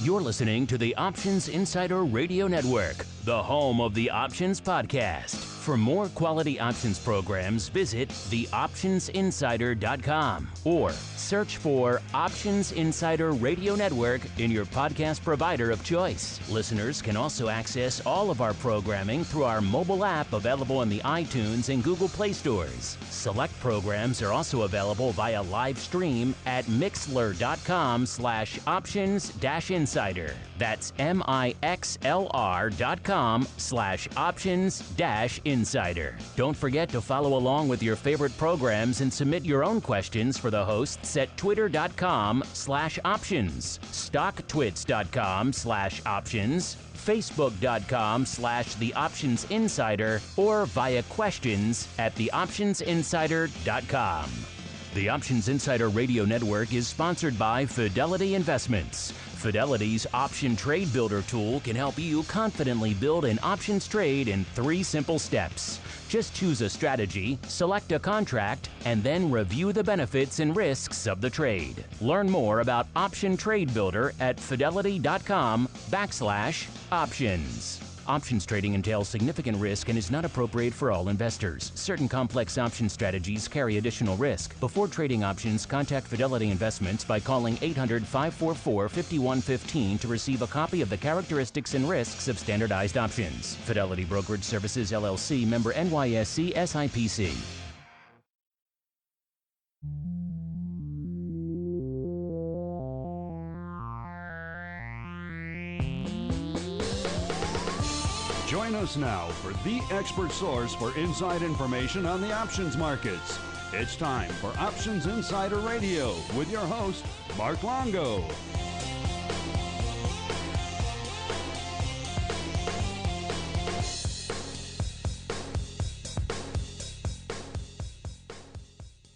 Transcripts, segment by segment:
You're listening to the Options Insider Radio Network, the home of the Options Podcast. For more quality options programs, visit theoptionsinsider.com or search for Options Insider Radio Network in your podcast provider of choice. Listeners can also access all of our programming through our mobile app available in the iTunes and Google Play stores. Select programs are also available via live stream at mixlr.com/options-insider. That's mixlr.com/options-insider. Don't forget to follow along with your favorite programs and submit your own questions for the hosts at twitter.com/options, stocktwits.com/options, facebook.com/theoptionsinsider, or via questions at theoptionsinsider.com. The Options Insider Radio Network is sponsored by Fidelity Investments. Fidelity's Option Trade Builder tool can help you confidently build an options trade in 3 simple steps. Just choose a strategy, select a contract, and then review the benefits and risks of the trade. Learn more about Option Trade Builder at fidelity.com/options. Options trading entails significant risk and is not appropriate for all investors. Certain complex option strategies carry additional risk. Before trading options, contact Fidelity Investments by calling 800-544-5115 to receive a copy of the characteristics and risks of standardized options. Fidelity Brokerage Services, LLC, member NYSE SIPC. Join us now for the expert source for inside information on the options markets. It's time for Options Insider Radio with your host, Mark Longo.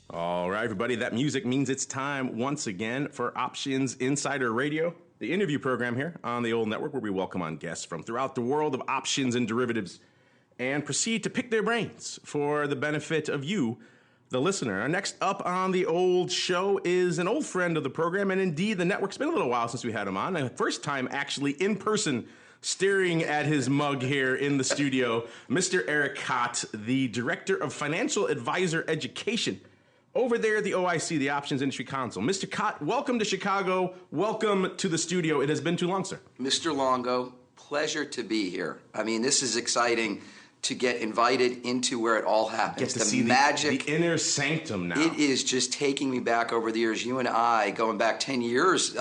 All right, everybody, that music means it's time once again for Options Insider Radio, the interview program here on the old network where we welcome on guests from throughout the world of options and derivatives and proceed to pick their brains for the benefit of you, the listener. Our next up on the old show is an old friend of the program and indeed the network. It's been a little while since we had him on. The first time actually in person, staring at his mug here in the studio, Mr. Eric Cott, the Director of Financial Advisor Education over there at the OIC, the Options Industry Council. Mr. Cott, welcome to Chicago. Welcome to the studio. It has been too long, sir. Mr. Longo, pleasure to be here. I mean, this is exciting to get invited into where it all happens. Get to see magic, the inner sanctum now. It is just taking me back over the years. You and I, going back 10 years,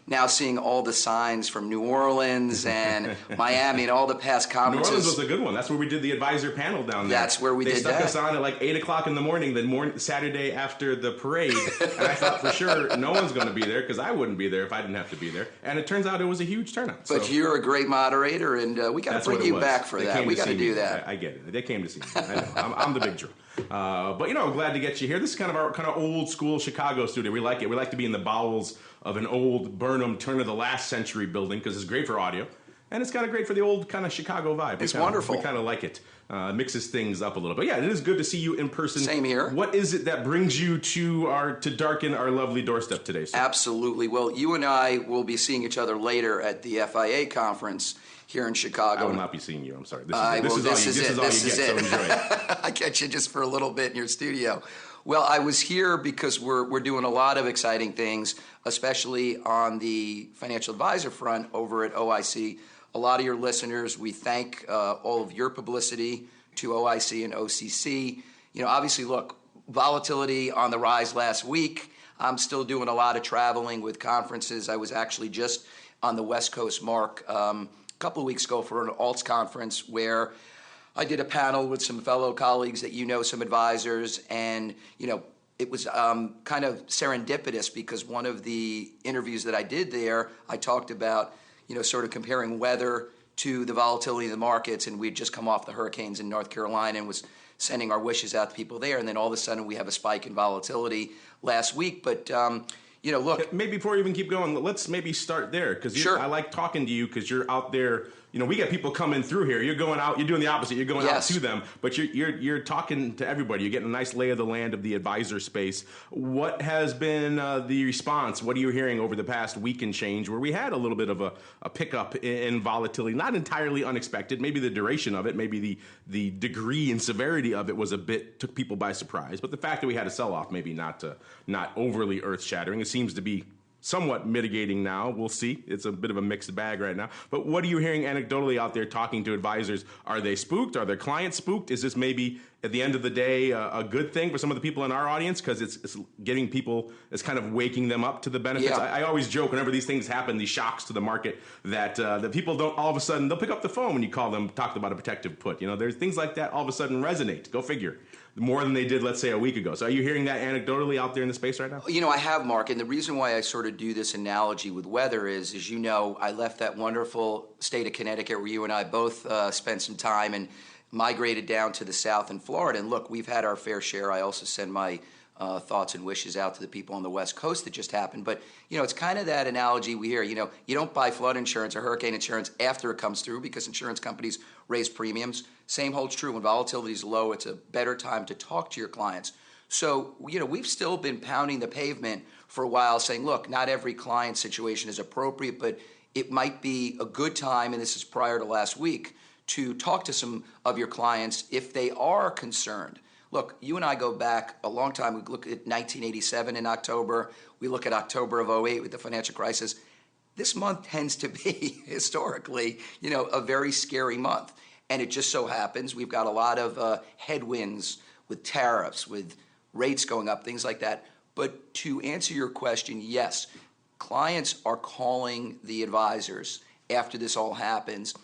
now seeing all the signs from New Orleans and Miami and all the past conferences. New Orleans was a good one. That's where we did the advisor panel down there. That's where we did that. They stuck us on at like 8 o'clock in the morning, Saturday after the parade. And I thought for sure no one's going to be there because I wouldn't be there if I didn't have to be there. And it turns out it was a huge turnout. But you're a great moderator, and we got to bring you back for that. We got to do that. I get it. They came to see me. I know. I'm the big draw. But, I'm glad to get you here. This is kind of our old school Chicago studio. We like it. We like to be in the bowels of an old Burnham turn of the last century building because it's great for audio. And it's kind of great for the old kind of Chicago vibe. It's wonderful. We kind of like it. Mixes things up a little bit. Yeah, it is good to see you in person. Same here. What is it that brings you to darken our lovely doorstep today, sir? Absolutely. Well, you and I will be seeing each other later at the FIA conference here in Chicago. I will not be seeing you. I'm sorry. This is all you get, so enjoy it. I catch you just for a little bit in your studio. Well, I was here because we're doing a lot of exciting things, especially on the financial advisor front over at OIC. A lot of your listeners, we thank all of your publicity to OIC and OCC. Obviously, look, volatility on the rise last week. I'm still doing a lot of traveling with conferences. I was actually just on the West Coast, Mark, a couple of weeks ago for an alts conference where I did a panel with some fellow colleagues that some advisors, and it was kind of serendipitous because one of the interviews that I did there, I talked about sort of comparing weather to the volatility of the markets, and we'd just come off the hurricanes in North Carolina and was sending our wishes out to people there, and then all of a sudden we have a spike in volatility last week. But look. Maybe before we even keep going, let's maybe start there, because Sure. I like talking to you because you're out there. We get people coming through here. You're going out. You're doing the opposite. You're going out to them, but you're talking to everybody. You're getting a nice lay of the land of the advisor space. What has been the response? What are you hearing over the past week and change, where we had a little bit of a pickup in volatility, not entirely unexpected. Maybe the duration of it, maybe the degree and severity of it was took people by surprise. But the fact that we had a sell-off, maybe not overly earth-shattering. It seems to be somewhat mitigating now. We'll see. It's a bit of a mixed bag right now. But what are you hearing anecdotally out there talking to advisors? Are they spooked? Are their clients spooked? Is this maybe, at the end of the day, a good thing for some of the people in our audience, because it's getting people, it's kind of waking them up to the benefits? Yeah. I always joke whenever these things happen, these shocks to the market, that people don't all of a sudden, they'll pick up the phone when you call them, talked about a protective put. There's things like that all of a sudden resonate. Go figure. More than they did, let's say, a week ago. So are you hearing that anecdotally out there in the space right now? I have, Mark, and the reason why I sort of do this analogy with weather is, as you know, I left that wonderful state of Connecticut where you and I both spent some time and migrated down to the south in Florida. And look, we've had our fair share. I also send my thoughts and wishes out to the people on the West Coast that just happened. But, it's kind of that analogy we hear. You don't buy flood insurance or hurricane insurance after it comes through, because insurance companies raise premiums. Same holds true when volatility is low. It's a better time to talk to your clients. So, we've still been pounding the pavement for a while saying, look, not every client situation is appropriate, but it might be a good time, and this is prior to last week, to talk to some of your clients if they are concerned. Look, you and I go back a long time. We look at 1987 in October. We look at October of 2008 with the financial crisis. This month tends to be, historically, a very scary month. And it just so happens we've got a lot of headwinds with tariffs, with rates going up, things like that. But to answer your question, yes, clients are calling the advisors after this all happens.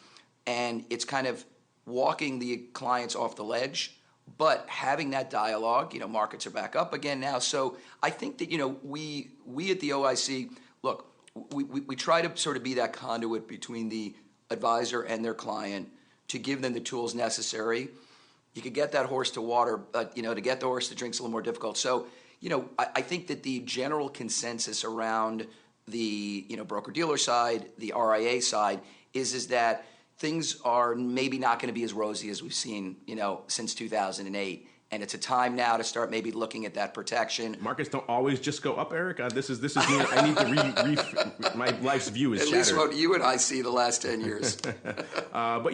And it's kind of walking the clients off the ledge, but having that dialogue. Markets are back up again now. So I think that, we at the OIC, look, we try to sort of be that conduit between the advisor and their client to give them the tools necessary. You could get that horse to water, but, to get the horse to drink is a little more difficult. So, I think that the general consensus around the, broker-dealer side, the RIA side, is that things are maybe not going to be as rosy as we've seen, since 2008. And it's a time now to start maybe looking at that protection. Markets don't always just go up, Eric. This is I need to my life's view is at shattered. Least what you and I see the last 10 years. But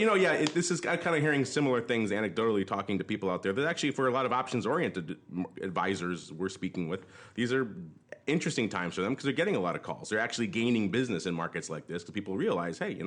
this is I'm kind of hearing similar things anecdotally, talking to people out there that actually, for a lot of options-oriented advisors we're speaking with, these are interesting times for them because they're getting a lot of calls. They're actually gaining business in markets like this because people realize, hey,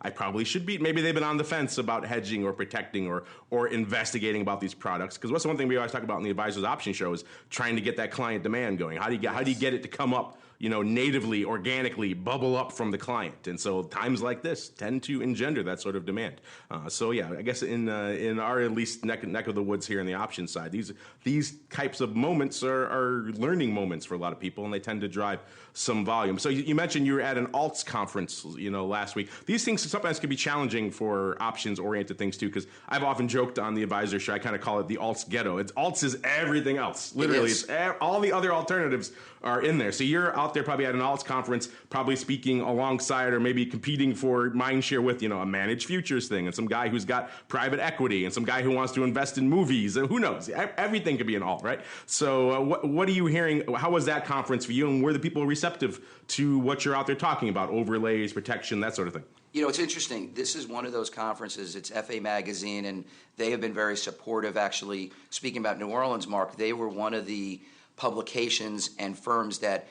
I probably should be. Maybe they've been on the fence about hedging or protecting or investigating about these products. Because what's the one thing we always talk about in the Advisors Option Show is trying to get that client demand going. How do you get it to come up, natively, organically, bubble up from the client? And so times like this tend to engender that sort of demand. I guess in our at least neck of the woods here in the options side, these types of moments are learning moments for a lot of people, and they tend to drive some volume. So you mentioned you were at an alts conference, last week. These things sometimes can be challenging for options-oriented things too, because I've often joked on the Advisor Show, I kind of call it the alts ghetto. Alts is everything else. Literally, it's all the other alternatives are in there. So you're out there probably at an alts conference, probably speaking alongside or maybe competing for mind share with, a managed futures thing, and some guy who's got private equity, and some guy who wants to invest in movies, and who knows? Everything could be an alt, right? So what are you hearing? How was that conference for you, and were the people receptive to what you're out there talking about, overlays, protection, that sort of thing? It's interesting. This is one of those conferences. It's FA Magazine, and they have been very supportive. Actually, speaking about New Orleans, Mark, they were one of the publications and firms that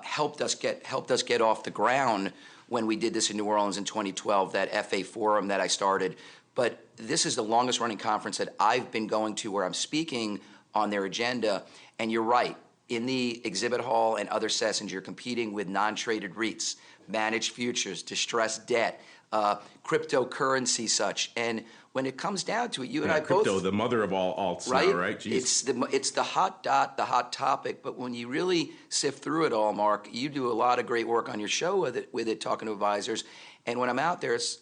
helped us get off the ground when we did this in New Orleans in 2012, that FA forum that I started. But this is the longest running conference that I've been going to where I'm speaking on their agenda. And you're right. In the exhibit hall and other sessions, you're competing with non-traded REITs, managed futures, distressed debt, cryptocurrency such. And when it comes down to it, you and I both... Crypto, the mother of all alts right? now, right? Jeez. It's the hot hot topic. But when you really sift through it all, Mark, you do a lot of great work on your show with it talking to advisors. And when I'm out there, it's,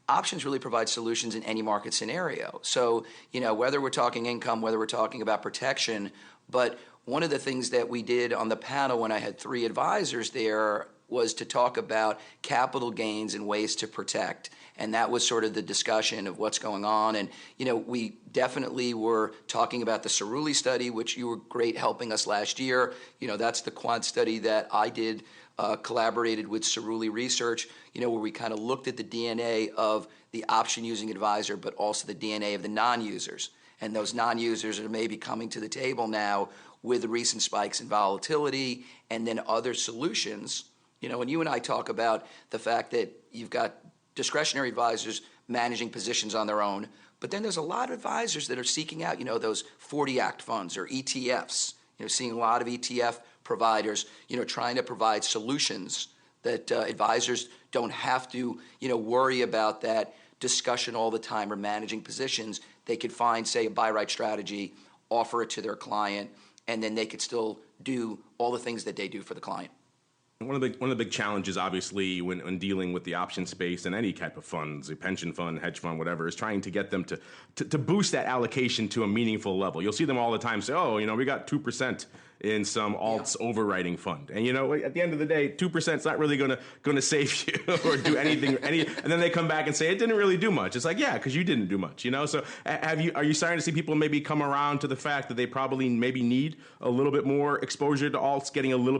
options really provide solutions in any market scenario. So, whether we're talking income, whether we're talking about protection, but one of the things that we did on the panel when I had 3 advisors there was to talk about capital gains and ways to protect. And that was sort of the discussion of what's going on. And, we definitely were talking about the Cerulli study, which you were great helping us last year. That's the quant study that I did, collaborated with Cerulli Research, where we kind of looked at the DNA of the option-using advisor, but also the DNA of the non-users. And those non-users are maybe coming to the table now with the recent spikes in volatility and then other solutions. And you and I talk about the fact that you've got discretionary advisors managing positions on their own, but then there's a lot of advisors that are seeking out, those 40 Act funds or ETFs, seeing a lot of ETF providers, trying to provide solutions that advisors don't have to, worry about that discussion all the time or managing positions. They could find, say, a buy right strategy, offer it to their client, and then they could still do all the things that they do for the client. One of the big challenges, obviously, when dealing with the option space and any type of funds, a pension fund, hedge fund, whatever, is trying to get them to boost that allocation to a meaningful level. You'll see them all the time say, we got 2% in some alts overriding fund. And, at the end of the day, 2% is not really going to save you or do anything. And then they come back and say, it didn't really do much. It's like, yeah, because you didn't do much, So are you starting to see people maybe come around to the fact that they probably maybe need a little bit more exposure to alts,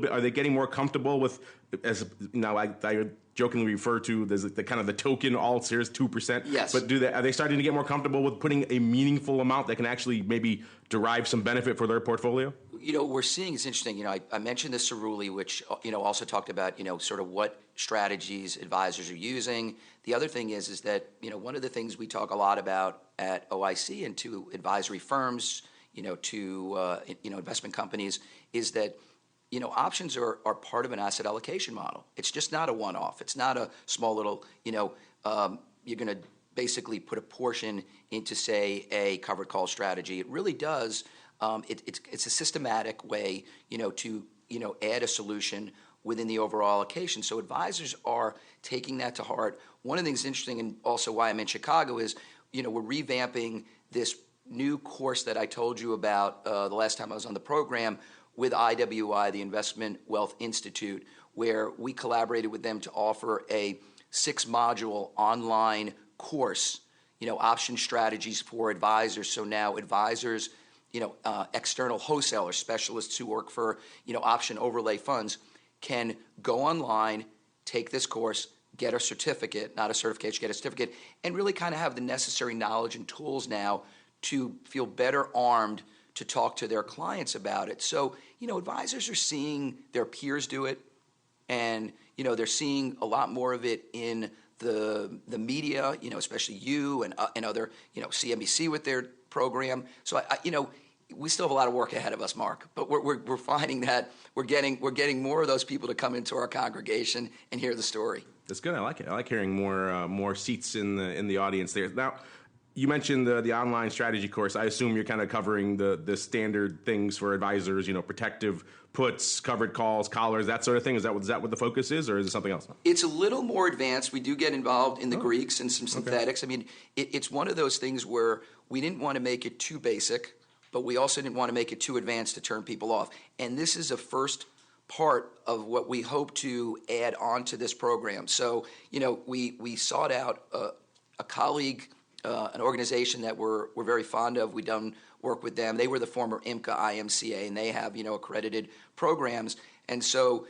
are they getting more comfortable with, as I jokingly refer to the kind of the token alts, here's 2%. Yes. But are they starting to get more comfortable with putting a meaningful amount that can actually maybe derive some benefit for their portfolio? We're seeing, it's interesting, I mentioned the Cerulli, which, also talked about, sort of what strategies advisors are using. The other thing is that, one of the things we talk a lot about at OIC and to advisory firms, to, investment companies is that, options are part of an asset allocation model. It's just not a one-off. It's not a small little, you're going to basically put a portion into, say, a covered call strategy. It really does. It's a systematic way, to, add a solution within the overall allocation. So advisors are taking that to heart. One of the things interesting, and also why I'm in Chicago, is, we're revamping this new course that I told you about the last time I was on the program with IWI, the Investment Wealth Institute, where we collaborated with them to offer a 6-module online course, option strategies for advisors. So now advisors, external wholesalers, specialists who work for, option overlay funds can go online, take this course, get a certificate, not a certification, get a certificate, and really kind of have the necessary knowledge and tools now to feel better armed to talk to their clients about it. So, advisors are seeing their peers do it, and, they're seeing a lot more of it in the media, especially you and other, CNBC with their program. So, we still have a lot of work ahead of us, Mark, but we're finding that we're getting more of those people to come into our congregation and hear the story. That's good. I like it. I like hearing more seats in the audience there. Now, you mentioned the online strategy course. I assume you're kind of covering the standard things for advisors, protective puts, covered calls, collars, that sort of thing. Is that what the focus is, or is it something else? It's a little more advanced. We do get involved in the Greeks and some synthetics. Okay. I mean, it's one of those things where we didn't want to make it too basic, but we also didn't want to make it too advanced to turn people off. And this is a first part of what we hope to add on to this program. So, we sought out a colleague, an organization that we're very fond of. We've done work with them. They were the former IMCA IMCA, and they have, accredited programs. And so,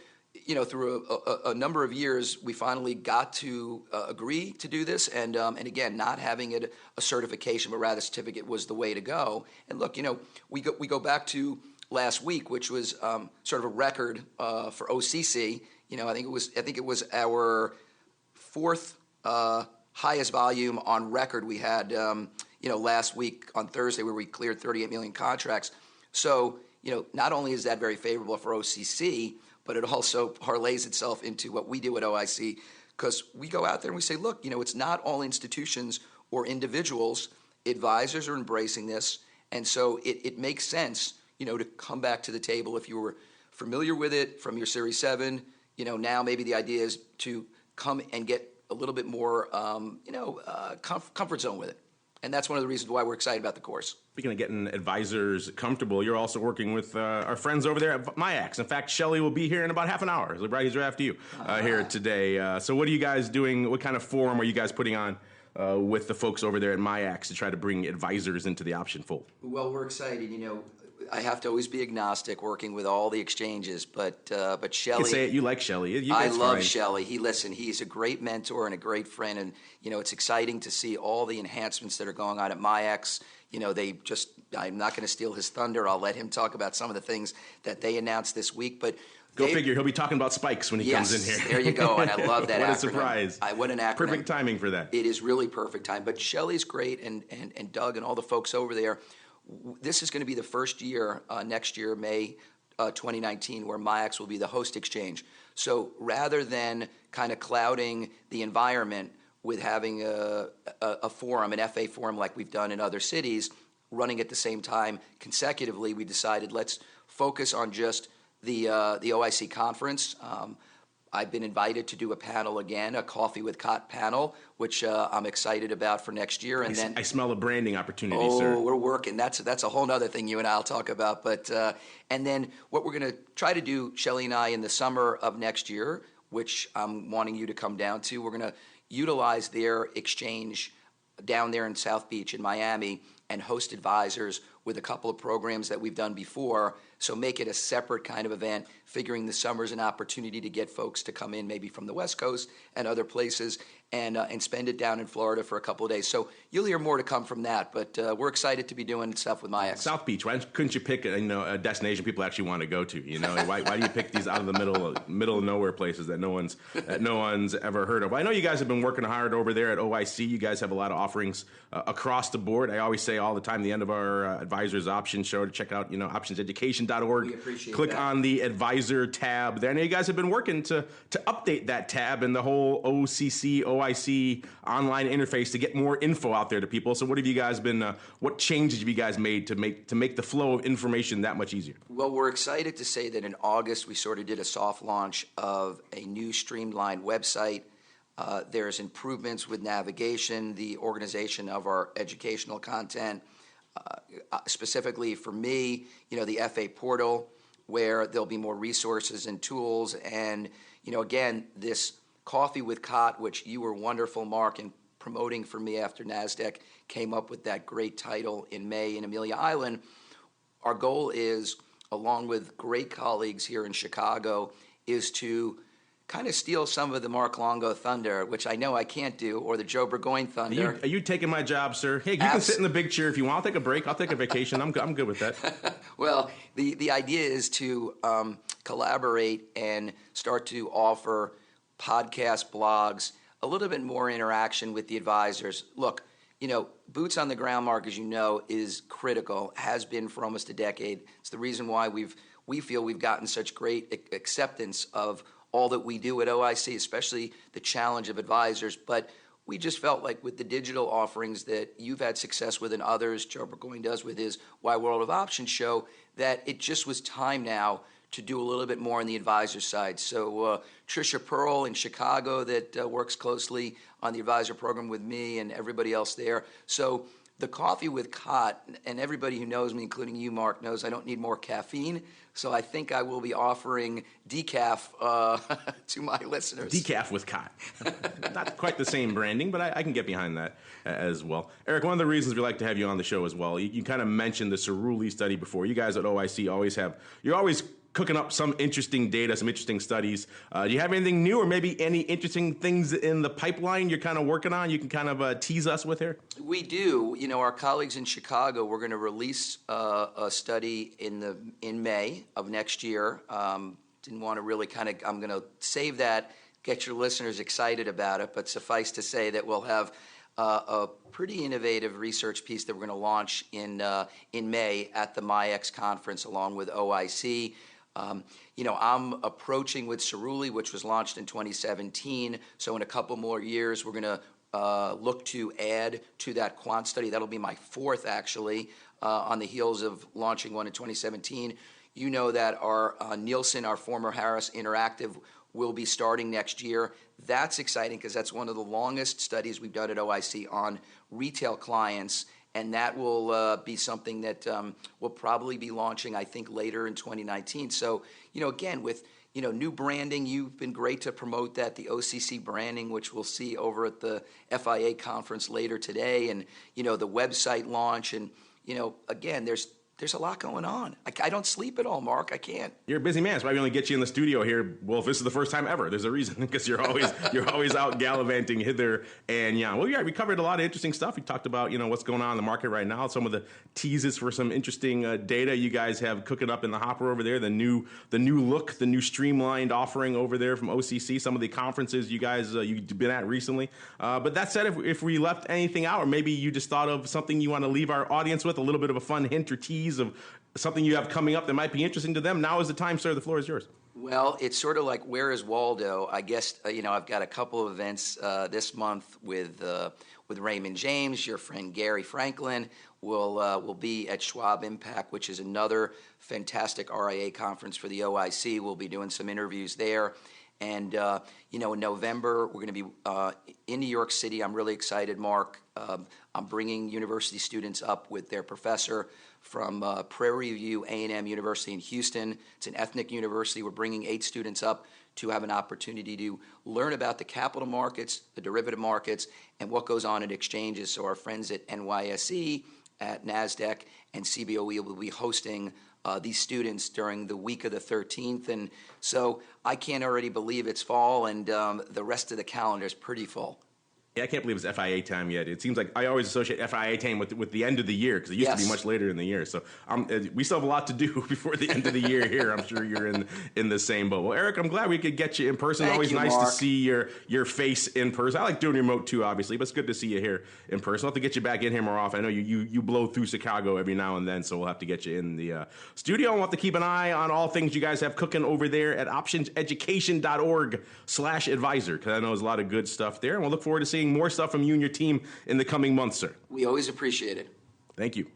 through a number of years, we finally got to agree to do this. And again, not having it a certification, but rather a certificate was the way to go. And look, we go back to last week, which was sort of a record for OCC. I think it was our 4th highest volume on record. We had last week on Thursday where we cleared 38 million contracts. So not only is that very favorable for OCC, but it also parlays itself into what we do at OIC, because we go out there and we say, look, it's not all institutions or individuals. Advisors are embracing this, and so it makes sense to come back to the table if you were familiar with it from your Series 7. Now maybe the idea is to come and get a little bit more, comfort zone with it. And that's one of the reasons why we're excited about the course. Speaking of getting advisors comfortable, you're also working with our friends over there at MIAX. In fact, Shelly will be here in about half an hour. He's right after you here today. So what are you guys doing? What kind of forum are you guys putting on with the folks over there at MIAX to try to bring advisors into the option fold? Well, we're excited. I have to always be agnostic working with all the exchanges, but Shelly. You can say it. You like Shelly. I love Shelly. He's a great mentor and a great friend, and it's exciting to see all the enhancements that are going on at MIAX. I'm not going to steal his thunder. I'll let him talk about some of the things that they announced this week, but. Go figure. He'll be talking about spikes when he comes in here. There you go, and I love that What acronym. a surprise. What an acronym. Perfect timing for that. It is really perfect time. But Shelly's great, and Doug and all the folks over there. This is going to be the first year, next year, May 2019, where MIAX will be the host exchange. So rather than kind of clouding the environment with having a forum, an FA forum like we've done in other cities, running at the same time consecutively, we decided let's focus on just the OIC conference. I've been invited to do a panel again, a Coffee with Cott panel, which I'm excited about for next year. And I smell a branding opportunity, sir. Oh, we're working. That's a whole other thing you and I'll talk about. But and then what we're going to try to do, Shelly and I, in the summer of next year, which I'm wanting you to come down to, we're going to utilize their exchange down there in South Beach in Miami and host advisors with a couple of programs that we've done before. So make it a separate kind of event, figuring the summer's an opportunity to get folks to come in maybe from the West Coast and other places and spend it down in Florida for a couple of days. So you'll hear more to come from that, but we're excited to be doing stuff with MIAX. South Beach, why couldn't you pick a destination people actually want to go to? Why do you pick these out of the middle of nowhere places that no one's ever heard of? Well, I know you guys have been working hard over there at OIC. You guys have a lot of offerings across the board. I always say all the time, the end of our Advisors Options show, to check out optionseducation.org. We appreciate Click that. on the Advisor tab there. I know you guys have been working to update that tab and the whole OCC, OIC online interface to get more info out there to people. So what have you guys been, what changes have you guys made to make the flow of information that much easier? Well, we're excited to say that in August we sort of did a soft launch of a new streamlined website. There's improvements with navigation, the organization of our educational content, specifically for me, the FA portal, where there'll be more resources and tools. And, again, this Coffee with Cott, which you were wonderful, Mark, in promoting for me after NASDAQ came up with that great title in May in Amelia Island. Our goal is, along with great colleagues here in Chicago, is to kind of steal some of the Mark Longo thunder, which I know I can't do, or the Joe Burgoyne thunder. Are you taking my job, sir? Hey, you can sit in the big chair if you want. I'll take a break. I'll take a vacation. I'm good with that. Well, the idea is to collaborate and start to offer podcast, blogs, a little bit more interaction with the advisors. Look, boots on the ground, Mark, as you know, is critical, has been for almost a decade. It's the reason why we feel we've gotten such great acceptance of all that we do at OIC, especially the challenge of advisors. But we just felt like with the digital offerings that you've had success with and others, Joe Burgoyne does with his Why World of Options show, that it just was time now to do a little bit more on the advisor side. So Tricia Pearl in Chicago that works closely on the advisor program with me and everybody else there. So the Coffee with Cott, and everybody who knows me, including you, Mark, knows I don't need more caffeine. So I think I will be offering decaf to my listeners. Decaf with Cott. Not quite the same branding, but I can get behind that as well. Eric, one of the reasons we like to have you on the show as well, you kind of mentioned the Cerulli study before. You guys at OIC you're always cooking up some interesting data, some interesting studies. Do you have anything new or maybe any interesting things in the pipeline you're kind of working on you can kind of tease us with here? We do. Our colleagues in Chicago, we're going to release a study in May of next year. Didn't want to really I'm going to save that, get your listeners excited about it, but suffice to say that we'll have a pretty innovative research piece that we're going to launch in May at the MIAX conference along with OIC. I'm approaching with Cerulli, which was launched in 2017. So in a couple more years, we're going to look to add to that quant study. That'll be my fourth, actually, on the heels of launching one in 2017. You know that our Nielsen, our former Harris Interactive, will be starting next year. That's exciting because that's one of the longest studies we've done at OIC on retail clients, and that will be something that we'll probably be launching, I think, later in 2019. So, again, with new branding, you've been great to promote that, the OCC branding, which we'll see over at the FIA conference later today, and, the website launch. And, again, there's a lot going on. I don't sleep at all, Mark. I can't. You're a busy man. That's why we only get you in the studio here. Well, if this is the first time ever, there's a reason, because you're always out gallivanting hither and yon. Well, yeah, we covered a lot of interesting stuff. We talked about what's going on in the market right now, some of the teases for some interesting data you guys have cooking up in the hopper over there. The new look, the new streamlined offering over there from OCC. Some of the conferences you guys you've been at recently. But that said, if we left anything out, or maybe you just thought of something you want to leave our audience with, a little bit of a fun hint or tease of something you have coming up that might be interesting to them, now is the time, sir. The floor is yours. Well, it's sort of like, where is Waldo? I guess, I've got a couple of events this month with Raymond James. Your friend Gary Franklin will be at Schwab Impact, which is another fantastic RIA conference for the OIC. We'll be doing some interviews there. And, in November, we're going to be in New York City. I'm really excited, Mark. I'm bringing university students up with their professor from Prairie View A&M University in Houston. It's an ethnic university. We're bringing 8 students up to have an opportunity to learn about the capital markets, the derivative markets, and what goes on in exchanges. So our friends at NYSE, at NASDAQ, and CBOE will be hosting these students during the week of the 13th. And so I can't already believe it's fall, and the rest of the calendar is pretty full. Yeah, I can't believe it's FIA time yet. It seems like I always associate FIA time with the end of the year, because it used to be much later in the year. So we still have a lot to do before the end of the year here. I'm sure you're in the same boat. Well, Eric, I'm glad we could get you in person. Thank always you, nice Mark. to see your face in person. I like doing remote too, obviously, but it's good to see you here in person. We'll have to get you back in here more often. I know you blow through Chicago every now and then, so we'll have to get you in the studio. And we'll have to keep an eye on all things you guys have cooking over there at optionseducation.org/advisor, because I know there's a lot of good stuff there. And we'll look forward to seeing more stuff from you and your team in the coming months, sir. We always appreciate it. Thank you.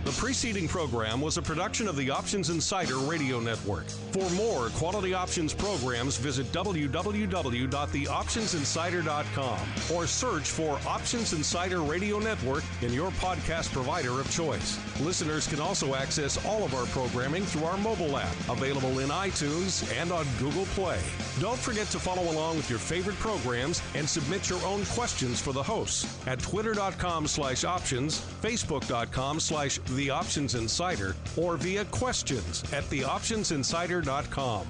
The preceding program was a production of the Options Insider Radio Network. For more quality options programs, visit www.theoptionsinsider.com or search for Options Insider Radio Network in your podcast provider of choice. Listeners can also access all of our programming through our mobile app, available in iTunes and on Google Play. Don't forget to follow along with your favorite programs and submit your own questions for the hosts at twitter.com/options, facebook.com/The Options Insider, or via questions at theoptionsinsider.com.